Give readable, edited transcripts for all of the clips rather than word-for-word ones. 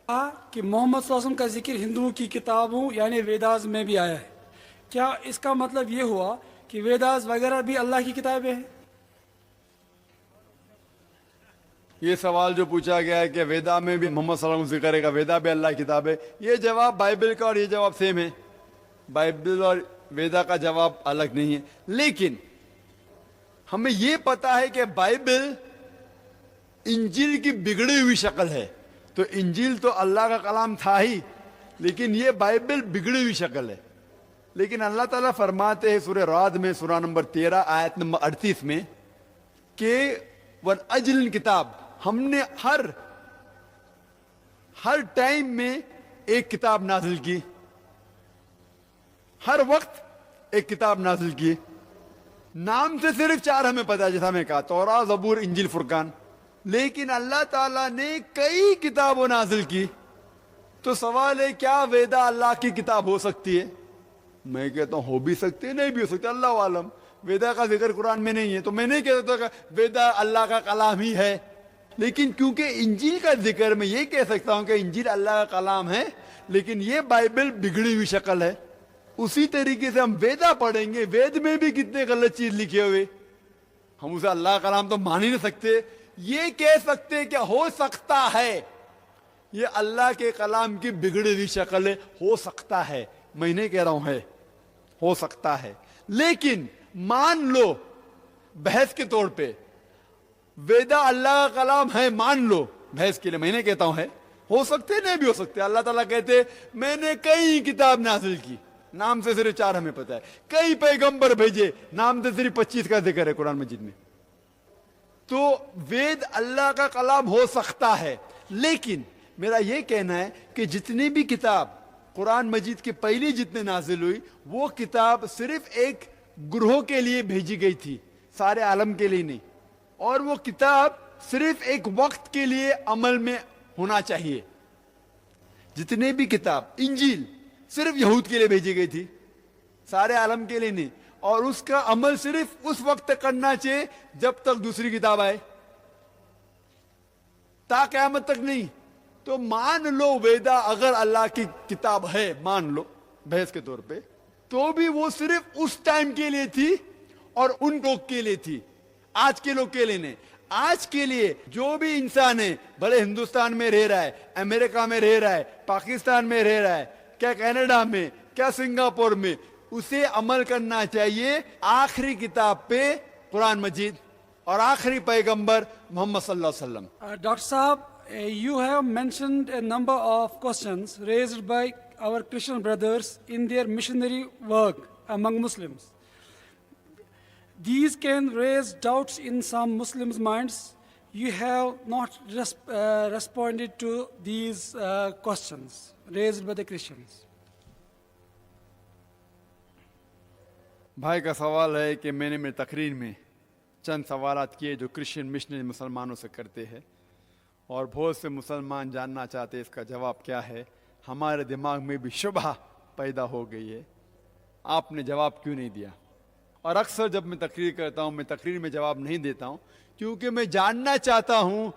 کہ محمد صلی اللہ علیہ وسلم کا ذکر ہندوؤں کی کتابوں یعنی ویداز میں بھی آیا ہے. کیا اس کا مطلب یہ ہوا کہ ویداز وغیرہ بھی اللہ کی کتابیں ہیں؟ یہ سوال جو پوچھا گیا ہے کہ ویدا میں بھی محمد صلی اللہ علیہ وسلم ذکر ہے گا، ویدا بھی اللہ کی کتاب ہے، یہ جواب بائبل کا اور یہ جواب سیم ہے. بائبل اور ویدا کا جواب الگ نہیں ہے. لیکن ہمیں یہ پتا ہے کہ بائبل انجیل کی بگڑی ہوئی شکل ہے. تو انجیل تو اللہ کا کلام تھا ہی، لیکن یہ بائبل بگڑی ہوئی شکل ہے. لیکن اللہ تعالیٰ فرماتے ہیں سورہ رعد میں سورہ نمبر 13 آیت نمبر 38 میں کہ وَالْأَجْلِ کتاب، ہم نے ہر ٹائم میں ایک کتاب نازل کی، ہر وقت ایک کتاب نازل کی. نام سے صرف 4 ہمیں پتا ہے، جیسا میں کہا توراۃ، زبور، انجیل، فرقان. لیکن اللہ تعالیٰ نے کئی کتابوں نازل کی. تو سوال ہے کیا ویدا اللہ کی کتاب ہو سکتی ہے؟ میں کہتا ہوں ہو بھی سکتی ہے، نہیں بھی ہو سکتی، اللہ عالم. ویدا کا ذکر قرآن میں نہیں ہے تو میں نہیں کہتا کہ ویدا اللہ کا کلام ہی ہے. لیکن کیونکہ انجیل کا ذکر میں یہ کہہ سکتا ہوں کہ انجیل اللہ کا کلام ہے، لیکن یہ بائبل بگڑی ہوئی شکل ہے. اسی طریقے سے ہم ویدا پڑھیں گے، وید میں بھی کتنے غلط چیز لکھے ہوئے، ہم اسے اللہ کا کلام تو مان ہی نہیں سکتے. یہ کہہ سکتے کہ ہو سکتا ہے، یہ اللہ کے کلام کی بگڑی ہوئی شکل ہے، ہو سکتا ہے. میں نہیں کہہ رہا ہوں ہے، ہو سکتا ہے. لیکن مان لو بحث کے طور پہ ویدا اللہ کا کلام ہے، مان لو بحث کے لیے. میں نہیں کہتا ہوں ہے، ہو سکتے نہیں بھی ہو سکتے. اللہ تعالیٰ کہتے میں نے کئی کتاب نازل کی، نام سے صرف 4 ہمیں پتا ہے. کئی پیغمبر بھیجے، نام سے صرف 25 کا ذکر ہے قرآن مجید میں. تو وید اللہ کا کلام ہو سکتا ہے. لیکن میرا یہ کہنا ہے کہ جتنی بھی کتاب قرآن مجید کی پہلی جتنے نازل ہوئی، وہ کتاب صرف ایک گروہ کے لیے بھیجی گئی تھی، سارے عالم کے لیے نہیں. اور وہ کتاب صرف ایک وقت کے لیے عمل میں ہونا چاہیے. جتنے بھی کتاب، انجیل صرف یہود کے لیے بھیجی گئی تھی، سارے عالم کے لیے نہیں. اور اس کا عمل صرف اس وقت تک کرنا چاہیے جب تک دوسری کتاب آئے، تا قیامت تک نہیں. تو مان لو ویدا اگر اللہ کی کتاب ہے، مان لو بحث کے طور پہ، تو بھی وہ صرف اس ٹائم کے لیے تھی اور ان لوگ کے لیے تھی، آج کے لوگ کے لیے نہیں. آج کے لیے جو بھی انسان ہے، بڑے ہندوستان میں رہ رہا ہے، امریکہ میں رہ رہا ہے، پاکستان میں رہ رہا ہے، کیا کینیڈا میں، کیا سنگاپور میں، اسے عمل کرنا چاہیے آخری کتاب پہ، قرآن مجید، اور آخری پیغمبر محمد صلی اللہ علیہ وسلم. Dr. Saab, you have mentioned a number of questions raised by our Christian brothers in their missionary work among Muslims. These can raise doubts in some Muslims' minds. You have not responded to these questions raised by the Christians. بھائی کا سوال ہے کہ میں نے میری تقریر میں چند سوالات کیے جو کرسچن مشنری مسلمانوں سے کرتے ہیں، اور بہت سے مسلمان جاننا چاہتے اس کا جواب کیا ہے. ہمارے دماغ میں بھی شبہ پیدا ہو گئی ہے، آپ نے جواب کیوں نہیں دیا؟ اور اکثر جب میں تقریر کرتا ہوں، میں تقریر میں جواب نہیں دیتا ہوں، کیونکہ میں جاننا چاہتا ہوں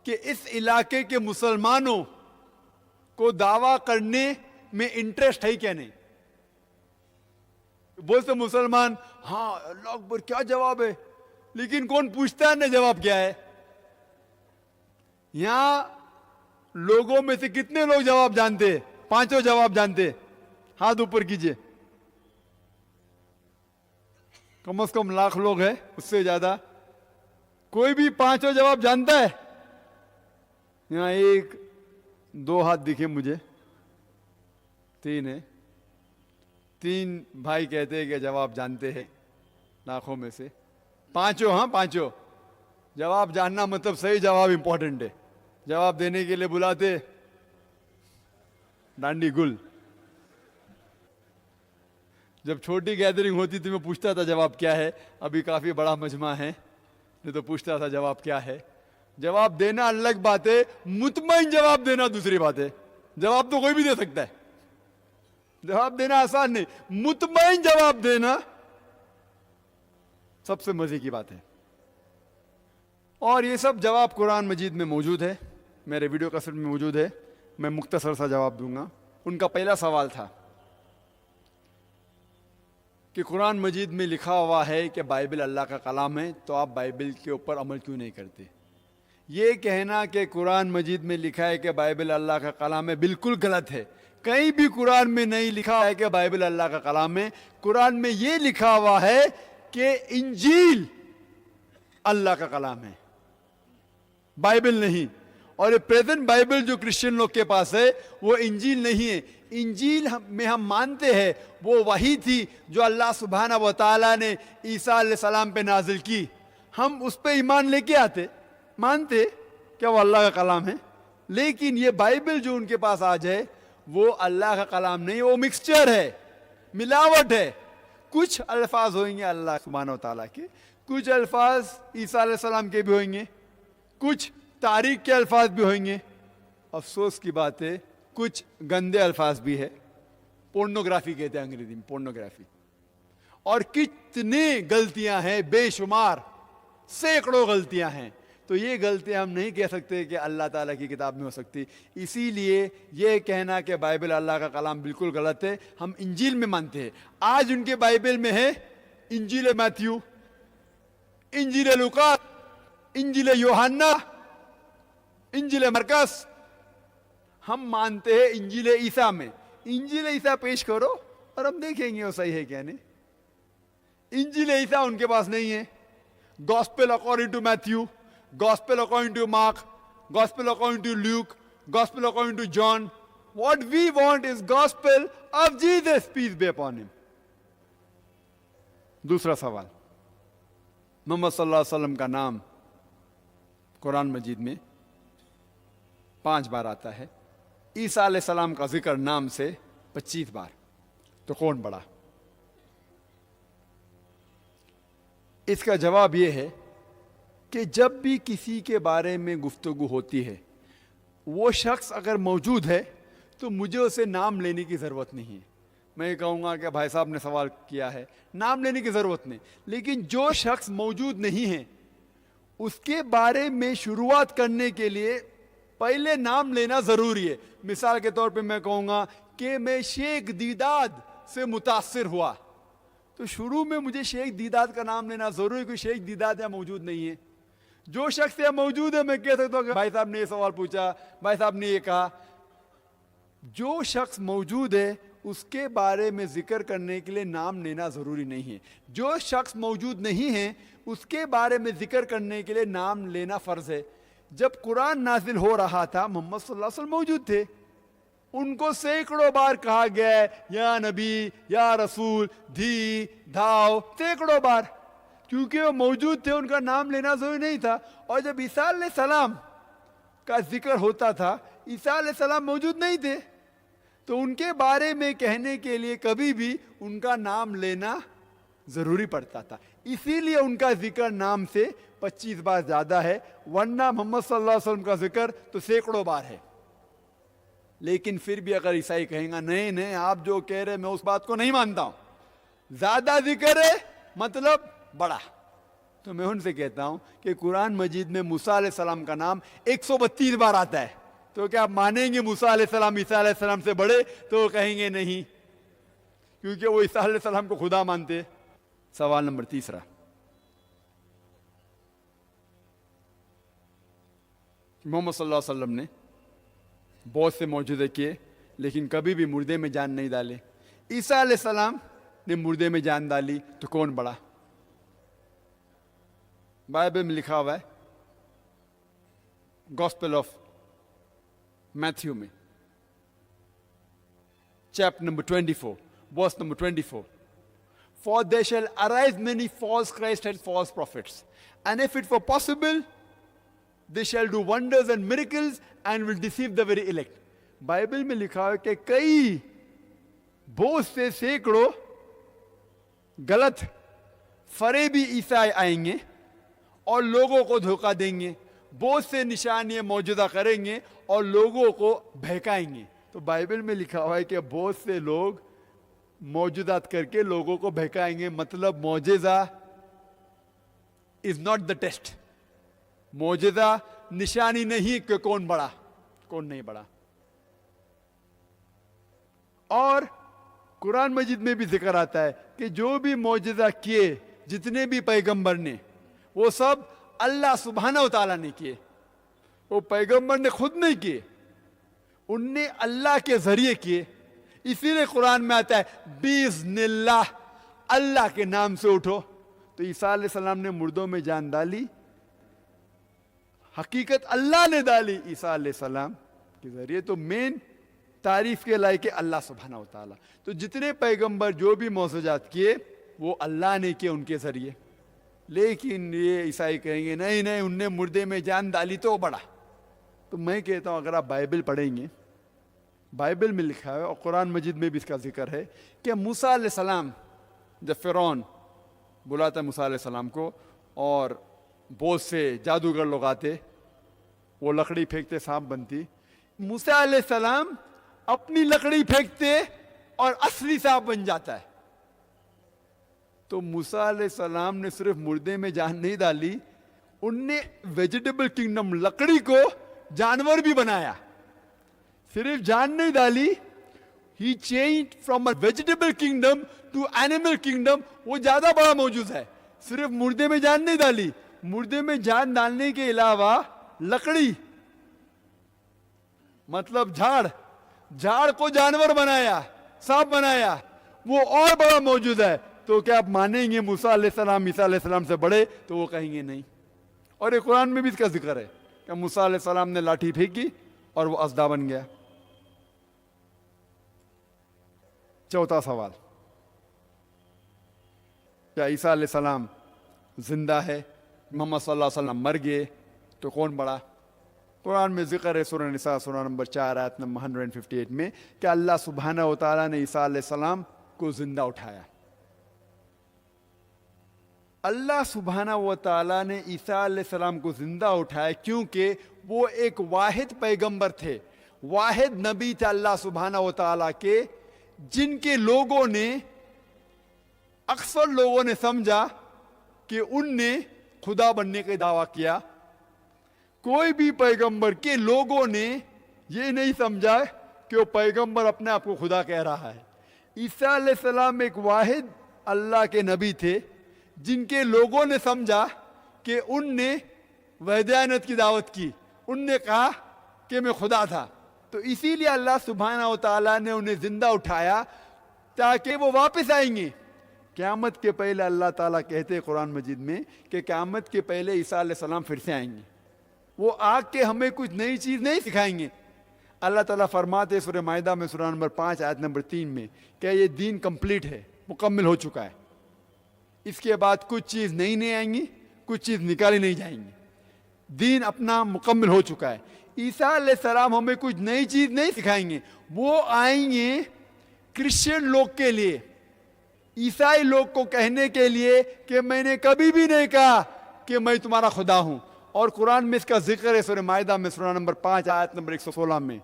کہ اس علاقے کے مسلمانوں کو دعویٰ کرنے میں انٹرسٹ ہے کیا نہیں. بہت سے مسلمان ہاں اللہ اکبر کیا جواب ہے، لیکن کون پوچھتا ہے نا جواب کیا ہے. یہاں لوگوں میں سے کتنے لوگ جواب جانتے ہیں؟ 5 جواب جانتے؟ ہاتھ اوپر کیجئے. کم از کم لاکھ لوگ ہیں، اس سے زیادہ. کوئی بھی 5 جواب جانتا ہے؟ یہاں 1 2 ہاتھ دکھے مجھے، 3 ہے. 3 بھائی کہتے ہیں کہ جواب جانتے ہیں لاکھوں میں سے. 5 ہاں 5 جواب جاننا مطلب صحیح جواب امپورٹنٹ ہے. جواب دینے کے لیے بلاتے ڈانڈی گل. جب چھوٹی گیدرنگ ہوتی تھی میں پوچھتا تھا جواب کیا ہے. ابھی کافی بڑا مجمع ہے نہیں تو پوچھتا تھا جواب کیا ہے. جواب دینا الگ بات ہے، مطمئن جواب دینا دوسری بات ہے. جواب تو کوئی بھی دے سکتا ہے، جواب دینا آسان نہیں، مطمئن جواب دینا سب سے مزے کی بات ہے. اور یہ سب جواب قرآن مجید میں موجود ہے، میرے ویڈیو کیسٹ میں موجود ہے. میں مختصر سا جواب دوں گا. ان کا پہلا سوال تھا کہ قرآن مجید میں لکھا ہوا ہے کہ بائبل اللہ کا کلام ہے، تو آپ بائبل کے اوپر عمل کیوں نہیں کرتے؟ یہ کہنا کہ قرآن مجید میں لکھا ہے کہ بائبل اللہ کا کلام ہے بالکل غلط ہے. کہیں بھی قرآن میں نہیں لکھا ہے کہ بائبل اللہ کا کلام ہے. قرآن میں یہ لکھا ہوا ہے کہ انجیل اللہ کا کلام ہے، بائبل نہیں. اور یہ پریزنٹ بائبل جو کرسچن لوگ کے پاس ہے وہ انجیل نہیں ہے. انجیل میں ہم مانتے ہیں وہ وحی تھی جو اللہ سبحانہ و تعالیٰ نے عیسیٰ علیہ السلام پہ نازل کی. ہم اس پہ ایمان لے کے آتے، مانتے کہ وہ اللہ کا کلام ہے. لیکن یہ بائبل جو ان کے پاس آج ہے وہ اللہ کا کلام نہیں، وہ مکسچر ہے، ملاوٹ ہے. کچھ الفاظ ہوئیں گے اللہ سبحانہ و تعالیٰ کے، کچھ الفاظ عیسیٰ علیہ السلام کے بھی ہوئیں گے، کچھ تاریخ کے الفاظ بھی ہوئیں گے. افسوس کی بات ہے کچھ گندے الفاظ بھی ہے، پورنوگرافی کہتے ہیں انگریزی میں، پورنوگرافی. اور کتنی غلطیاں ہیں، بے شمار، سینکڑوں غلطیاں ہیں. تو یہ غلطیاں ہم نہیں کہہ سکتے کہ اللہ تعالیٰ کی کتاب میں ہو سکتی. اسی لیے یہ کہنا کہ بائبل اللہ کا کلام بالکل غلط ہے. ہم انجیل میں مانتے ہیں. آج ان کے بائبل میں ہے انجیل میتھیو، انجیل لوقا، انجیل یوحنا، انجیل مرکز. ہم مانتے ہیں انجیل عیسیٰ میں. انجیل عیسیٰ پیش کرو اور ہم دیکھیں گے وہ صحیح ہے کیا نہیں. انجیل عیسیٰ ان کے پاس نہیں ہے. Gospel according to Matthew, gospel according to Mark, gospel according to Luke, gospel according to John. What we want is gospel of Jesus, peace be upon him. دوسرا سوال، محمد صلی اللہ علیہ وسلم کا نام قرآن مجید میں 5 بار آتا ہے. عیسیٰ علیہ السلام کا ذکر نام سے 25 بار. تو کون بڑا؟ اس کا جواب یہ ہے کہ جب بھی کسی کے بارے میں گفتگو ہوتی ہے، وہ شخص اگر موجود ہے تو مجھے اسے نام لینے کی ضرورت نہیں ہے. میں یہ کہوں گا کہ بھائی صاحب نے سوال کیا ہے، نام لینے کی ضرورت نہیں. لیکن جو شخص موجود نہیں ہے اس کے بارے میں شروعات کرنے کے لیے پہلے نام لینا ضروری ہے. مثال کے طور پہ میں کہوں گا کہ میں شیخ دیداد سے متاثر ہوا، تو شروع میں مجھے شیخ دیداد کا نام لینا ضروری ہے، کوئی شیخ دیداد یہاں موجود نہیں ہے. جو شخص یہاں موجود ہے میں کہہ سکتا ہوں کہ بھائی صاحب نے یہ سوال پوچھا، بھائی صاحب نے یہ کہا. جو شخص موجود ہے اس کے بارے میں ذکر کرنے کے لیے نام لینا ضروری نہیں ہے. جو شخص موجود نہیں ہے اس کے بارے میں ذکر کرنے کے لیے نام لینا فرض ہے. جب قرآن نازل ہو رہا تھا محمد صلی اللہ علیہ وسلم موجود تھے. ان کو سینکڑوں بار کہا گیا ہے یا نبی، یا رسول، دھی دھاؤ، سینکڑوں بار. کیونکہ وہ موجود تھے ان کا نام لینا ضروری نہیں تھا. اور جب عیسیٰ علیہ السلام کا ذکر ہوتا تھا، عیسیٰ علیہ السلام موجود نہیں تھے، تو ان کے بارے میں کہنے کے لیے کبھی بھی ان کا نام لینا ضروری پڑتا تھا. اسی لیے ان کا ذکر نام سے 25 بار زیادہ ہے، ورنہ محمد صلی اللہ علیہ وسلم کا ذکر تو سینکڑوں بار ہے. لیکن پھر بھی اگر عیسائی کہیں گا نہیں نہیں آپ جو کہہ رہے میں اس بات کو نہیں مانتا ہوں، زیادہ ذکر ہے مطلب بڑا، تو میں ان سے کہتا ہوں کہ قرآن مجید میں موسیٰ علیہ السلام کا نام 132 بار آتا ہے. تو کیا آپ مانیں گے موسیٰ علیہ السلام عیسیٰ علیہ السلام سے بڑے؟ تو وہ کہیں گے نہیں، کیونکہ وہ عیسیٰ علیہ السلام کو خدا مانتے. سوال نمبر 3، محمد صلی اللہ علیہ وسلم نے بہت سے معجزے کیے لیکن کبھی بھی مردے میں جان نہیں ڈالے. عیسیٰ علیہ السلام نے مردے میں جان ڈالی، تو کون بڑا؟ بائبل میں لکھا ہوا ہے گاسپل آف میتھیو میں chapter number 24 verse number 24. For there shall arise many false Christs and false prophets, and if it were possible, they shall do wonders and miracles and will deceive the very elect. Bible میں لکھا ہے کہ کئی بہت سے سینکڑوں غلط فریبی عیسائی آئیں گے اور لوگوں کو دھوکہ دیں گے، بہت سے نشانیاں معجزہ کریں گے اور لوگوں کو بہکائیں گے. تو بائبل میں لکھا ہوا ہے کہ بہت سے لوگ معجزات کر کے لوگوں کو بہکائیں گے. مطلب معجزہ از ناٹ دا ٹیسٹ. معجزہ نشانی نہیں کہ کون بڑا کون نہیں بڑا. اور قرآن مجید میں بھی ذکر آتا ہے کہ جو بھی معجزہ کیے جتنے بھی پیغمبر نے وہ سب اللہ سبحانہ و تعالیٰ نے کیے. وہ پیغمبر نے خود نہیں کیے, ان نے اللہ کے ذریعے کیے. اسی لیے قرآن میں آتا ہے بِإِذْنِ اللہ, اللہ کے نام سے اٹھو. تو عیسیٰ علیہ السلام نے مردوں میں جان ڈالی, حقیقت اللہ نے ڈالی عیسیٰ علیہ السلام کے ذریعے. تو مین تعریف کے لائق ہے اللہ سبحانہ و تعالیٰ. تو جتنے پیغمبر جو بھی معجزات کیے وہ اللہ نے کیے ان کے ذریعے. لیکن یہ عیسائی کہیں گے نہیں نہیں ان نے مردے میں جان ڈالی تو بڑا. تو میں کہتا ہوں اگر آپ بائبل پڑھیں گے, بائبل میں لکھا ہے اور قرآن مجید میں بھی اس کا ذکر ہے کہ موسیٰ علیہ السلام جب فرعون بلاتا موسیٰ علیہ السلام کو اور بہت سے جادوگر لوگ آتے, وہ لکڑی پھینکتے سانپ بنتی, موسیٰ علیہ السلام اپنی لکڑی پھینکتے اور اصلی سانپ بن جاتا ہے. تو موسیٰ علیہ السلام نے صرف مردے میں جان نہیں ڈالی, ان نے ویجیٹیبل کنگڈم لکڑی کو جانور بھی بنایا. صرف جان نہیں ڈالی, ہی change from a vegetable kingdom to animal kingdom. وہ زیادہ بڑا موجود ہے. صرف مردے میں جان نہیں ڈالی, مردے میں جان ڈالنے کے علاوہ لکڑی مطلب جھاڑ کو جانور بنایا, سانپ بنایا. وہ اور بڑا موجود ہے. تو کیا آپ مانیں گے موسیٰ علیہ السلام عیسیٰ علیہ السلام سے بڑے؟ تو وہ کہیں گے نہیں. اور یہ قرآن میں بھی اس کا ذکر ہے کہ موسیٰ علیہ السلام نے لاٹھی پھینکی اور وہ اژدھا بن گیا. چوتھا سوال, کیا عیسیٰ علیہ السلام زندہ ہے؟ محمد صلی اللہ علیہ وسلم مر گئے تو کون بڑا؟ قرآن میں ذکر ہے سورہ نساء سورہ نمبر 4 آیت نمبر 158 میں کہ اللہ سبحانہ و تعالیٰ نے عیسیٰ علیہ السلام کو زندہ اٹھایا. اللہ سبحانہ و تعالیٰ نے عیسیٰ علیہ السلام کو زندہ اٹھایا کیونکہ وہ ایک واحد پیغمبر تھے, واحد نبی تھے اللہ سبحانہ و تعالیٰ کے, جن کے لوگوں نے اکثر لوگوں نے سمجھا کہ ان نے خدا بننے کا دعویٰ کیا. کوئی بھی پیغمبر کے لوگوں نے یہ نہیں سمجھا کہ وہ پیغمبر اپنے آپ کو خدا کہہ رہا ہے. عیسیٰ علیہ السلام ایک واحد اللہ کے نبی تھے جن کے لوگوں نے سمجھا کہ ان نے وحدانیت کی دعوت کی, ان نے کہا کہ میں خدا تھا. تو اسی لیے اللہ سبحانہ و تعالیٰ نے انہیں زندہ اٹھایا تاکہ وہ واپس آئیں گے. قیامت کے پہلے اللہ تعالیٰ کہتے ہیں قرآن مجید میں کہ قیامت کے پہلے عیسیٰ علیہ السلام پھر سے آئیں گے. وہ آ کے ہمیں کچھ نئی چیز نہیں سکھائیں گے. اللہ تعالیٰ فرماتے ہیں سورہ مائدہ میں سورہ نمبر 5 آیت نمبر 3 میں کہ یہ دین کمپلیٹ ہے, مکمل ہو چکا ہے. اس کے بعد کچھ چیز نئی نہیں آئیں گی, کچھ چیز نکالی نہیں جائیں گی. دین اپنا مکمل ہو چکا ہے. عیسیٰ علیہ السلام ہمیں کچھ نئی چیز نہیں سکھائیں گے, وہ آئیں گے کرسچن لوگ کے لیے, عیسائی لوگ کو کہنے کے لیے کہ میں نے کبھی بھی نہیں کہا کہ میں تمہارا خدا ہوں. اور قرآن میں اس کا ذکر ہے سورہ مائدہ میں سورہ نمبر 5 آیت نمبر 116 میں.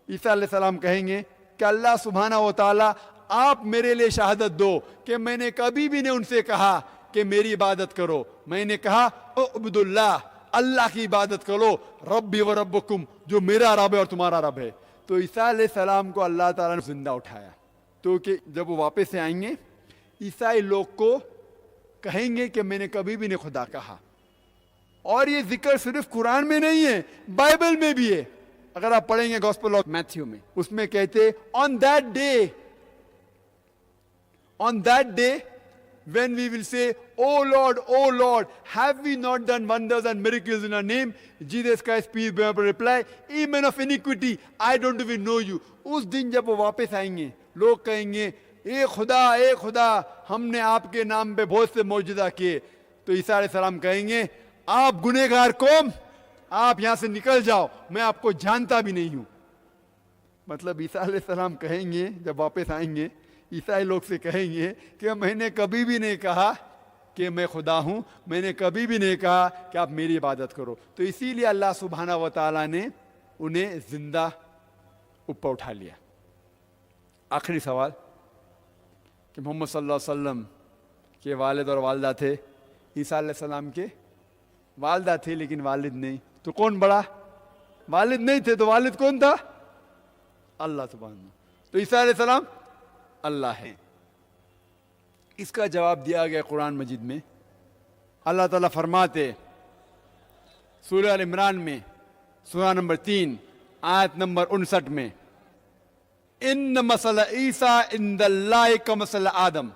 عیسیٰ علیہ السلام کہیں گے کہ اللہ سبحانہ و تعالیٰ آپ میرے لیے شہادت دو کہ میں نے کبھی بھی نہیں ان سے کہا کہ میری عبادت کرو. میں نے کہا اعبد اللہ, اللہ کی عبادت کرو, ربی و ربکم, جو میرا رب ہے اور تمہارا رب ہے. تو عیسیٰ علیہ السلام کو اللہ تعالیٰ نے زندہ اٹھایا. تو کہ جب وہ واپس سے آئیں گے عیسائی لوگ کو کہیں گے کہ میں نے کبھی بھی نہیں خدا کہا. اور یہ ذکر صرف قرآن میں نہیں ہے, بائبل میں بھی ہے. اگر آپ پڑھیں گے گوسپل آف میتھیو میں, اس میں کہتے on that day when we will say, oh Lord, have we not done wonders and miracles in our name? Jesus Christ, peace be upon him, reply, ye men of iniquity, I don't even know you. اس دن جب وہ واپس آئیں گے لوگ کہیں گے اے خدا ہم نے آپ کے نام پہ بہت سے معجزہ کیے. تو عیسیٰ علیہ السلام کہیں گے آپ گنہگار قوم, آپ یہاں سے نکل جاؤ, میں آپ کو جانتا بھی نہیں ہوں. مطلب عیسیٰ علیہ السلام کہیں گے جب واپس آئیں گے عیسائی لوگ سے کہیں گے کہ میں نے کبھی بھی نہیں کہا کہ میں خدا ہوں, میں نے کبھی بھی نہیں کہا کہ آپ میری عبادت کرو. تو اسی لیے اللہ سبحانہ و تعالیٰ نے انہیں زندہ اوپر اٹھا لیا. آخری سوال کہ محمد صلی اللہ علیہ وسلم کے والد اور والدہ تھے, عیسیٰ علیہ السلام کے والدہ تھے لیکن والد نہیں, تو کون بڑا؟ والد نہیں تھے تو والد کون تھا؟ اللہ سبحانہ. تو عیسیٰ علیہ السلام اللہ ہیں. اس کا جواب دیا گیا قرآن مجید میں. اللہ تعالیٰ فرماتے سورہ ال عمران میں سورہ نمبر 3 آیت نمبر 59 میں ان مثل عیسیٰ عند اللہ کمثل آدم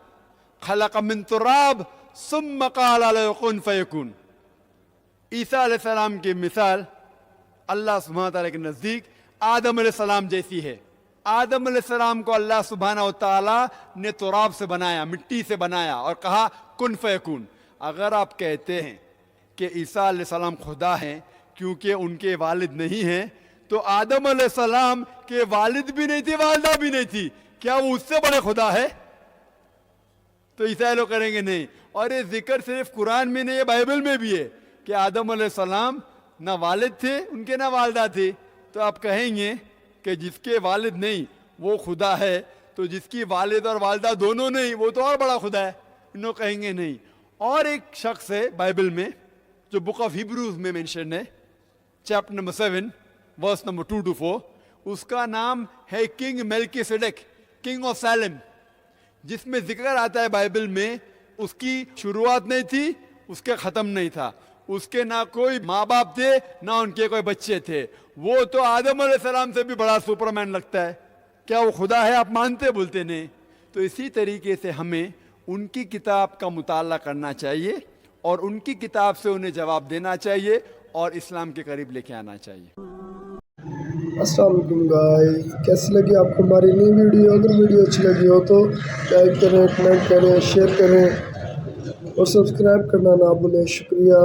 خلق من تراب ثم قال له کن فیکون. عیسیٰ علیہ السلام کی مثال اللہ سبحانہ تعالیٰ کے نزدیک آدم علیہ السلام جیسی ہے. آدم علیہ السلام کو اللہ سبحانہ و تعالیٰ نے تراب سے بنایا, مٹی سے بنایا اور کہا کن فیکون. اگر آپ کہتے ہیں کہ عیسیٰ علیہ السلام خدا ہیں کیونکہ ان کے والد نہیں ہیں, تو آدم علیہ السلام کے والد بھی نہیں تھی, والدہ بھی نہیں تھی, کیا وہ اس سے بڑے خدا ہے؟ تو عیسائی لوگ کریں گے نہیں. اور یہ ذکر صرف قرآن میں نہیں ہے, بائبل میں بھی ہے کہ آدم علیہ السلام نہ والد تھے ان کے نہ والدہ تھی. تو آپ کہیں گے کہ جس کے والد نہیں وہ خدا ہے, تو جس کی والد اور والدہ دونوں نہیں وہ تو اور بڑا خدا ہے. انہوں کہیں گے نہیں. اور ایک شخص ہے بائبل میں جو بک آف ہیبروز میں مینشن ہے, chapter number 7 verse number 2 to 4, اس کا نام ہے king Melchizedek, king of Salem, جس میں ذکر آتا ہے بائبل میں اس کی شروعات نہیں تھی, اس کے ختم نہیں تھا, اس کے نہ کوئی ماں باپ تھے نہ ان کے کوئی بچے تھے. وہ تو آدم علیہ السلام سے بھی بڑا سپرمین لگتا ہے. کیا وہ خدا ہے؟ آپ مانتے بولتے نہیں. تو اسی طریقے سے ہمیں ان کی کتاب کا مطالعہ کرنا چاہیے اور ان کی کتاب سے انہیں جواب دینا چاہیے اور اسلام کے قریب لے کے آنا چاہیے. السلام علیکم گائز, کیسی لگی آپ کو ہماری نئی ویڈیو؟ اگر ویڈیو اچھی لگی ہو تو لائک کریں, کمنٹ کریں, شیئر کریں اور سبسکرائب کرنا نہ بھولیں. شکریہ.